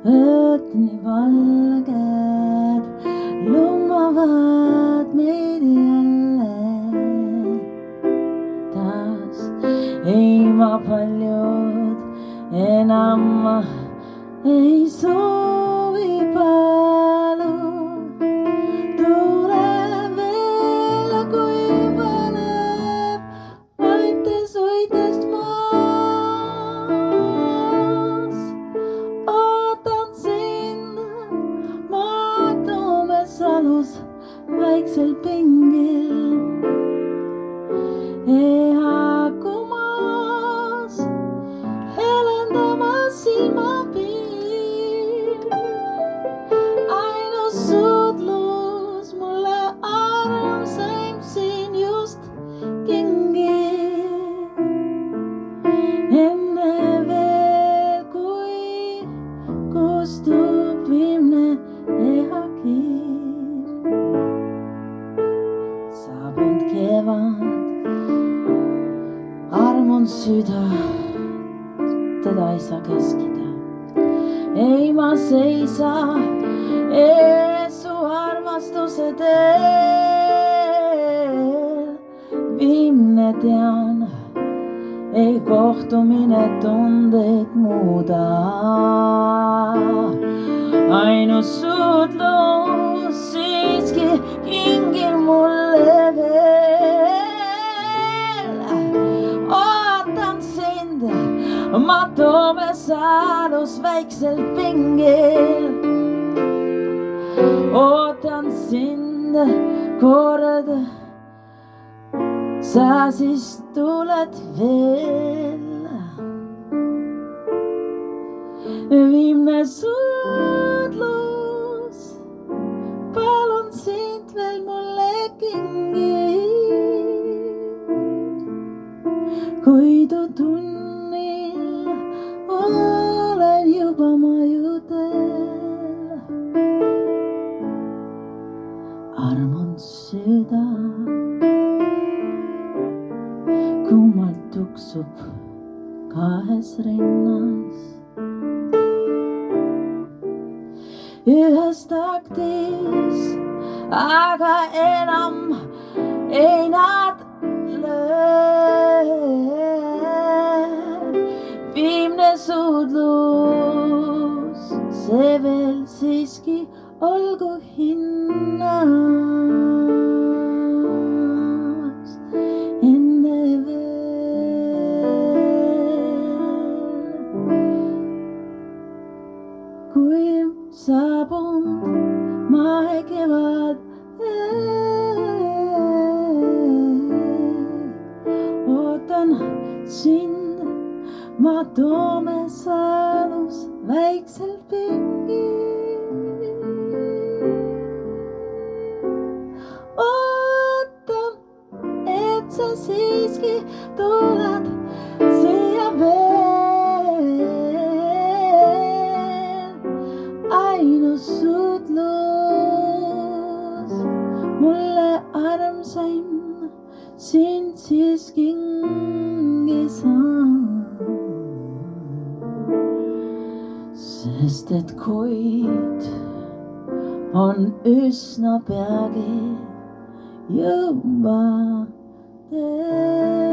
õõtni valged lumavad meid jälle taas. Ei ma paljud enam ei soovi palu. Tule veel, kui vaneb vaimtes hoidest maas. Ootan sind Maatumes alus väiksel pingil. Ehakumas helendamas silmapiir. Ainus suudlus mulle armsaim siin just kingib. Enne veel kui kustub viimne ehakiir. Saabunud kevad, arm on süda, teda ei saa keskida. Ei ma seisa ees su armastuse teel. Viimne tean, ei kohtumine tundeid muuda. Ainus suudlus siiski kingib mulle veel. Ootan sind Maatumes alus väiksel pingil. Ootan sind kord, sa siis tuled veel. Viimne suudlus, palun sind veel mulle kingi. Kuidu tunnil olen juba majudel. Arm on süda, kummalt tuksub kahes rinnas. Ühes taktis, aga enam ei nad löö. Viimne suudlus, see veel siiski olgu hinnas. Enne veel, kui saabunud maekevad, ootan sind Maatumes alus väiksel pingil. Ootan, et sa siiski tuled siia veel. Ainus suudlus mulle armsaim sind siis kingi saan. Sest et kuid on üsna peagi juba teel.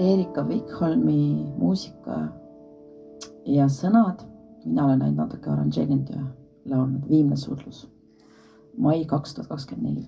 Erika Vikholmi muusika ja sõnad. Mina olen näinud natuke aranžeerinud ja laulnud. Viimne suudlus. Mai 2024.